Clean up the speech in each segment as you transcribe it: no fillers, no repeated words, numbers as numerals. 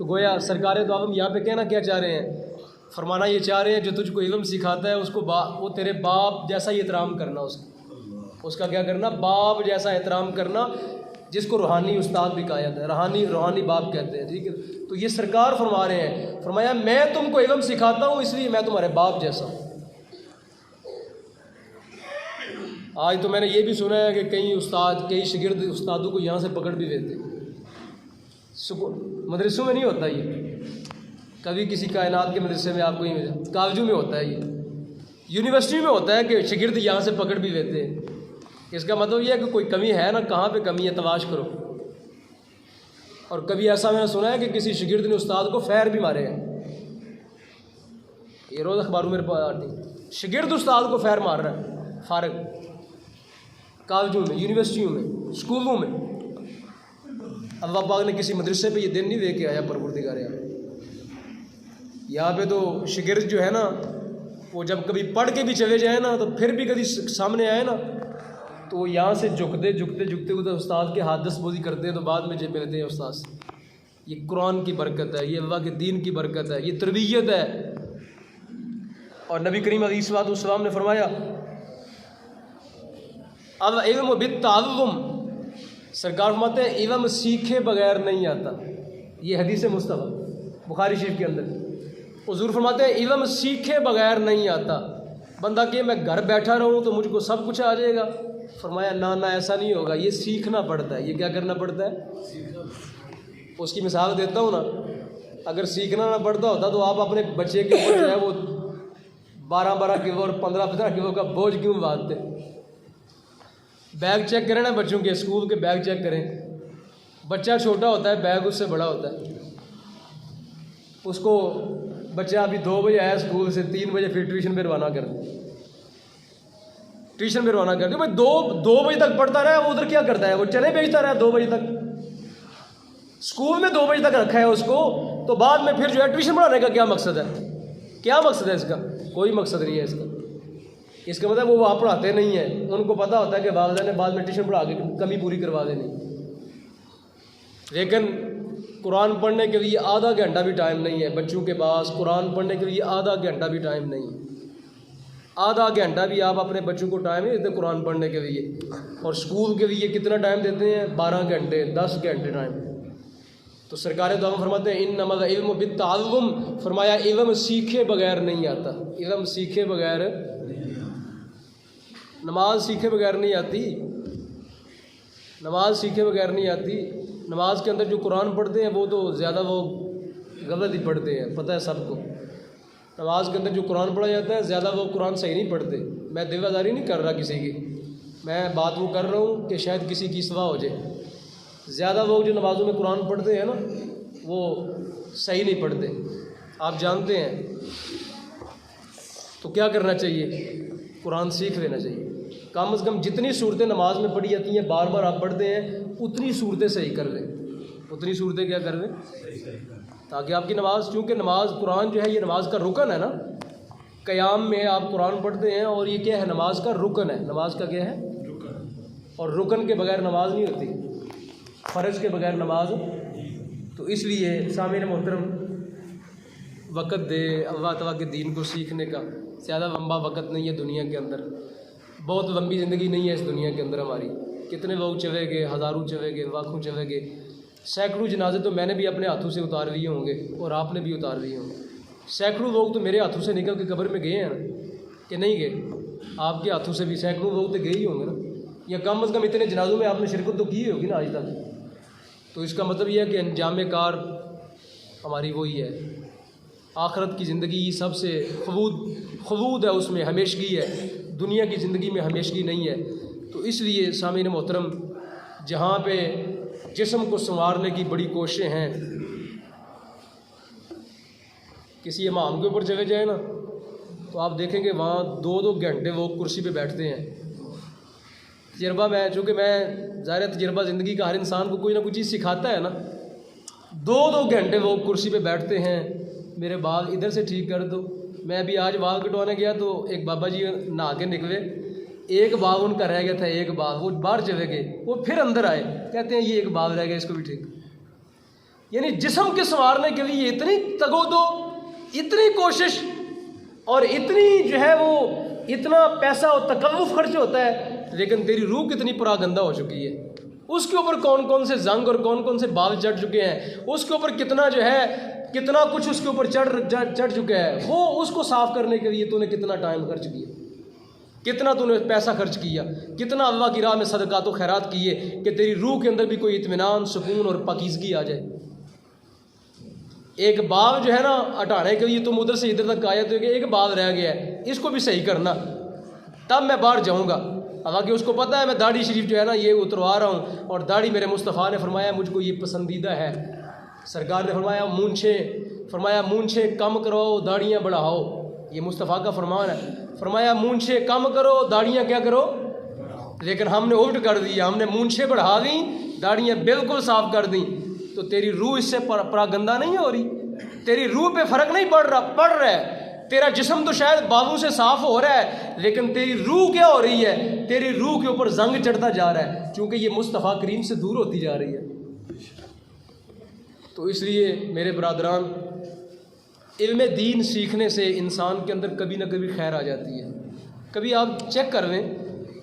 तो गोया सरकार तो आलम यहाँ पे कहना क्या चाह रहे हैं, फरमाना ये चाह रहे हैं जो तुझको इल्म सिखाता है उसको वो तेरे बाप जैसा ही एहतराम करना, उसका क्या करना, बाप जैसा एहतराम करना, जिसको रूहानी उस्ताद भी कहा जाता है, रूहानी बाप कहते हैं। ठीक है, तो ये सरकार फरमा रहे हैं, फरमाया मैं तुमको इल्म सिखाता हूँ इसलिए मैं तुम्हारे बाप जैसा हूँ। आज तो मैंने ये भी सुना है कि कई शागिर्द उस्तादों को यहाँ से पकड़ भी देते, मदरसों में नहीं होता ये, कभी किसी कायनात के मदरसे में आपको ही मिला, कॉलेजों में होता है ये, यूनिवर्सिटी में होता है कि शागिर्द यहाँ से पकड़ भी देते हैं। इसका मतलब ये है कि कोई कमी है ना, कहाँ पे कमी है तलाश करो। और कभी ऐसा मैंने सुना है कि किसी शागिर्द ने उस्ताद को फैर भी मारे हैं, ये रोज़ अखबारों में रिपोर्ट आती है, शागिर्द उस्ताद को फैर मार रहा है, फारग कॉलेजों में, यूनिवर्सिटियों में, स्कूलों में। अल्लाह पाक ने किसी मदरसे पे ये दिन नहीं दे के आया परवरदिगार यहाँ पे तो शागिर्द जो है ना वो जब कभी पढ़ के भी चले जाए ना तो फिर भी कभी सामने आए ना तो यहाँ से झुकते उधर उस्ताद के हाथ दस्तबोजी करते हैं, तो बाद में जब मिलते हैं उस्ताद से। ये कुरान की बरकत है, ये अल्लाह के दीन की बरकत है, ये तरबियत है। और नबी करीम अलैहिस्सलाम ने फरमाया अल इल्म बित्तअल्लुम, सरकार फरमाते हैं इल्म सीखे बगैर नहीं आता। ये हदीस मुस्तफ़ा बुखारी शरीफ के अंदर हुज़ूर फरमाते हैं इल्म सीखे बगैर नहीं आता। बंदा कि मैं घर बैठा रहूँ तो मुझको सब कुछ आ जाएगा, फरमाया ना ना ऐसा नहीं होगा, ये सीखना पड़ता है। ये क्या करना पड़ता है? उसकी मिसाल देता हूँ ना, अगर सीखना ना पड़ता होता तो आप अपने बच्चे के ऊपर जो है वो 12-12 किलो और 15-15 किलो का बोझ क्यों बांधते? बैग चेक करें ना बच्चों के, स्कूल के बैग चेक करें, बच्चा छोटा होता है बैग उससे बड़ा होता है। उसको बच्चा अभी 2 बजे आया स्कूल से, 3 बजे फिर ट्यूशन पे रवाना कर दो, ट्यूशन पे रवाना कर दो। भाई 2 बजे तक पढ़ता रहा, वो उधर क्या करता है? वो चने बेचता रहा 2 बजे तक, स्कूल में 2 बजे तक रखा है उसको, तो बाद में फिर जो है ट्यूशन पढ़ाने का क्या मकसद है? क्या मकसद है इसका? कोई मकसद नहीं है इसका। इसका मतलब वो वहाँ पढ़ाते नहीं है, उनको पता होता है कि वालिदैन ने बाद में ट्यूशन पढ़ा के कमी पूरी करवा देनी। लेकिन कुरान पढ़ने के लिए आधा घंटा भी टाइम नहीं है बच्चों के पास, कुरान पढ़ने के लिए आधा घंटा भी टाइम नहीं है। आधा घंटा भी आप अपने बच्चों को टाइम नहीं देते कुरान पढ़ने के लिए, और स्कूल के लिए कितना टाइम देते हैं? 12 घंटे 10 घंटे टाइम। तो सरकार दो फरमाते हैं इन्नमल इल्म बित्तअल्लुम, फरमाया इल्म सीखे बगैर नहीं आता। इल्म सीखे बगैर, नमाज सीखे बगैर नहीं आती, नमाज सीखे बगैर नहीं आती। नमाज के अंदर जो कुरान पढ़ते हैं वो तो ज़्यादा वो गलत ही पढ़ते हैं, पता है सबको। नमाज के अंदर जो कुरान पढ़ा जाता है ज़्यादा वो कुरान सही नहीं पढ़ते। मैं देवादारी नहीं कर रहा किसी की, मैं बात वो कर रहा हूँ कि शायद किसी की इस्लाह हो जाए। ज़्यादा लोग जो नमाज़ों में कुरान पढ़ते हैं ना वो सही नहीं पढ़ते, आप जानते हैं। तो क्या करना चाहिए? कुरान सीख लेना चाहिए। कम से कम जितनी सूरतें नमाज में पढ़ी जाती हैं बार बार आप पढ़ते हैं, उतनी सूरतें सही कर लें, उतनी सूरतें क्या कर लें ताकि आपकी नमाज, चूँकि नमाज कुरान जो है ये नमाज का रुकन है ना, क़याम में आप कुरान पढ़ते हैं और ये क्या है? नमाज का रुकन है। नमाज का क्या है? रुकन। और रुकन के बगैर नमाज नहीं होती, फ़र्ज़ के बगैर नमाज। तो इसलिए सामईन मोहतरम वक़्त दे अल्लाह ताला के दीन को सीखने का। ज़्यादा लंबा वक़्त नहीं है दुनिया के अंदर, बहुत लंबी ज़िंदगी नहीं है इस दुनिया के अंदर हमारी। कितने लोग चले गए, हज़ारों चले गए, लाखों चले गए, सैकड़ों जनाजे तो मैंने भी अपने हाथों से उतार लिए होंगे और आपने भी उतार लिए होंगे। सैकड़ों लोग तो मेरे हाथों से निकल के कब्र में गए हैं ना, कि नहीं गए? आपके हाथों से भी सैकड़ों लोग तो गए ही होंगे ना, या कम अज़ कम इतने जनाजों में आपने शिरकत तो की होगी ना आज तक। तो इसका मतलब यह है कि अंजाम कार हमारी वही है, आखरत की ज़िंदगी सबसे खलूद है, उसमें हमेशगी है। दुनिया की ज़िंदगी में हमेशगी नहीं है। तो इसलिए सामईन मोहतरम जहाँ पे जिस्म को संवारने की बड़ी कोशिशें हैं, किसी इमाम के ऊपर चले जाए ना तो आप देखेंगे वहाँ 2-2 घंटे वो कुर्सी पे बैठते हैं। तजर्बा मैं, चूँकि मैं ज़ाहिर तजर्बा ज़िंदगी का हर इंसान को कोई ना कोई चीज़ सिखाता है ना, 2-2 घंटे वो कुर्सी पे बैठते हैं, मेरे बाल इधर से ठीक कर दो। मैं अभी आज बाल कटवाने गया तो एक बाबा जी नहा के निकले, एक बाल उनका रह गया था, एक बाल वो बाहर चले गए, वो फिर अंदर आए, कहते हैं ये एक बाल रह गया इसको भी ठीक। यानी जिस्म के संवारने के लिए इतनी तगोदो, इतनी कोशिश और इतनी जो है वो इतना पैसा और तकल्लुफ़ खर्च होता है, लेकिन तेरी रूह कितनी परागंदा हो चुकी है। उसके ऊपर कौन कौन से जंग और कौन कौन से बाल चढ़ चुके हैं, उसके ऊपर कितना जो है कितना कुछ उसके ऊपर चढ़ चुका है। वो उसको साफ़ करने के लिए तूने कितना टाइम खर्च किया, कितना तूने पैसा खर्च किया, कितना अल्लाह की राह में सदका तो खैरात किए कि तेरी रूह के अंदर भी कोई इत्मीनान, सुकून और पाकीज़गी आ जाए। एक बाल जो है ना हटाने के लिए तुम उधर से इधर तक आए तो एक बाल रह गया है, इसको भी सही करना, तब मैं बाहर जाऊँगा। हालांकि उसको पता है मैं दाढ़ी शरीफ जो है ना ये उतरवा रहा हूँ, और दाढ़ी मेरे मुस्तफ़ा ने फरमाया मुझको ये पसंदीदा है। सरकार ने फरमाया मूंछे कम करो, दाढ़ियाँ बढ़ाओ। ये मुस्तफ़ा का फरमान है। फरमाया मूंछे कम करो, दाढ़ियाँ क्या करो। लेकिन हमने उल्ट कर दिया, हमने मूंछे बढ़ा दी, दाढ़ियाँ बिल्कुल साफ़ कर दी। तो तेरी रूह इससे परागंदा नहीं हो रही, तेरी रूह पे फ़र्क नहीं पड़ रहा है। तेरा जिस्म तो शायद बालों से साफ़ हो रहा है, लेकिन तेरी रूह क्या हो रही है, तेरी रूह के ऊपर जंग चढ़ता जा रहा है, क्योंकि ये मुस्तफ़ा करीम से दूर होती जा रही है। तो इसलिए मेरे बरादरान, इल्म दीन सीखने से इंसान के अंदर कभी ना कभी खैर आ जाती है। कभी आप चेक कर लें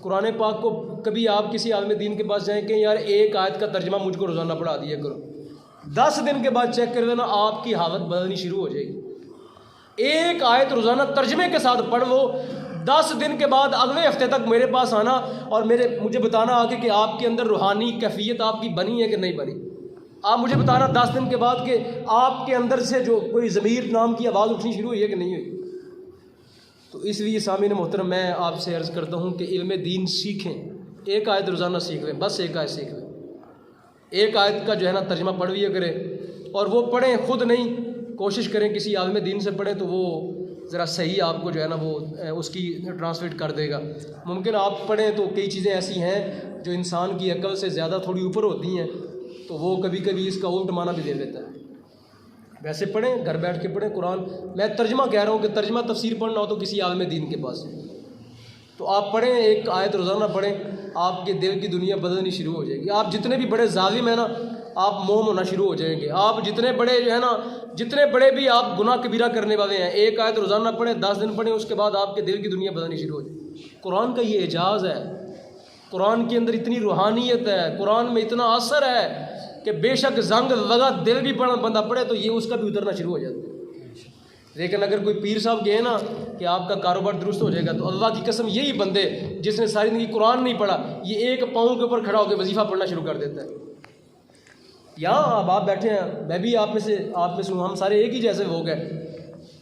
कुरान पाक को, कभी आप किसी आलिम दीन के पास जाएँ कि यार एक आयत का तर्जमा मुझको रोज़ाना पढ़ा दिया करो, 10 दिन के बाद चेक कर लेना आपकी हालत बदलनी शुरू हो जाएगी। एक आयत रोज़ाना तर्जमे के साथ पढ़ लो, 10 दिन के बाद अगले हफ्ते तक मेरे पास आना और मुझे बताना आके कि आपके अंदर रूहानी कैफियत आपकी बनी है कि नहीं बनी। आप मुझे बताना 10 दिन के बाद कि आपके अंदर से जो कोई ज़मीर नाम की आवाज़ उठनी शुरू हुई है कि नहीं हुई। तो इसलिए सामीन मोहतरम, मैं आपसे अर्ज़ करता हूँ कि इल्म दीन सीखें। एक आयत रोज़ाना सीख लें, बस एक आयत सीख लें। एक आयत का जो है ना तर्जमा पढ़ लिया करें, और वो पढ़ें, खुद नहीं, कोशिश करें किसी आलिम दीन से पढ़ें तो वो ज़रा सही आपको जो है ना वो उसकी ट्रांसलेट कर देगा। मुमकिन आप पढ़ें तो कई चीज़ें ऐसी हैं जो इंसान की अकल से ज़्यादा थोड़ी ऊपर होती हैं, तो वो कभी कभी इसका उल्ट माना भी दे देता है। वैसे पढ़ें, घर बैठ के पढ़ें कुरान। मैं तर्जमा कह रहा हूँ कि तर्जमा तफसीर पढ़ना हो तो किसी आलिम दीन के पास तो आप पढ़ें, एक आयत रोज़ाना पढ़ें, आपके दिल की दुनिया बदलनी शुरू हो जाएगी। आप जितने भी बड़े जालिम हैं ना, आप मोम होना शुरू हो जाएंगे। आप जितने बड़े जो है ना, जितने बड़े भी आप गुनाह कबीरा करने वाले हैं, एक आयत रोज़ाना पढ़ें, 10 दिन पढ़ें, उसके बाद आपके दिल की दुनिया बदलनी शुरू हो जाएगी। कुरान का ये एजाज़ है, कुरान के अंदर इतनी रूहानियत है, कुरान में इतना असर है कि बेशक जंग लगा दिल भी बंदा पढ़े तो ये उसका भी उतरना शुरू हो जाता है। लेकिन अगर कोई पीर साहब कहे ना कि आपका कारोबार दुरुस्त हो जाएगा, तो अल्लाह की कसम यही बंदे जिसने सारी जिंदगी कुरान नहीं पढ़ा, ये एक पाँव के ऊपर खड़ा होकर वजीफ़ा पढ़ना शुरू कर देता है। यहाँ अब आप बैठे हैं, मैं भी आप में से हूँ, हम सारे एक ही जैसे हो गए।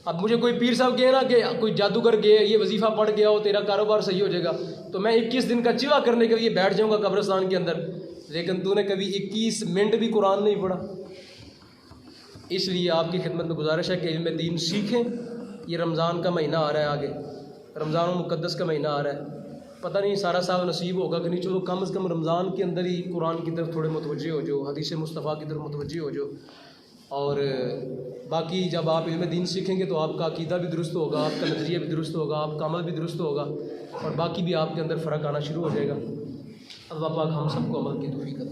अब मुझे कोई पीर साहब कहे ना कि कोई जादूगर गए, ये वजीफ़ा पढ़ गया हो, तेरा कारोबार सही हो जाएगा, तो मैं 21 दिन का चिवा करने के लिए बैठ जाऊँगा कब्रिस्तान के अंदर। लेकिन तूने कभी 21 मिनट भी कुरान नहीं पढ़ा। इसलिए आपकी खिदमत में गुजारिश है कि इल्म दीन सीखें। ये रमज़ान का महीना आ रहा है, आगे रमज़ान मुक़द्दस का महीना आ रहा है, पता नहीं सारा साल नसीब होगा कि नहीं। चलो कम से कम रमज़ान के अंदर ही कुरान की तरफ थोड़े मुतवज्जे हो जो, हदीस मुस्तफ़ा की तरफ मुतवज्जे हो जो। और बाकी जब आप इल्म दीन सीखेंगे तो आपका अकीदा भी दुरुस्त होगा, आपका नज़रिया भी दुरुस्त होगा, आपका अमल भी दुरुस्त होगा, और बाकी भी आपके अंदर फ़र्क आना शुरू हो जाएगा। अल्लाह पाक हम सबको अमल की तौफीक अता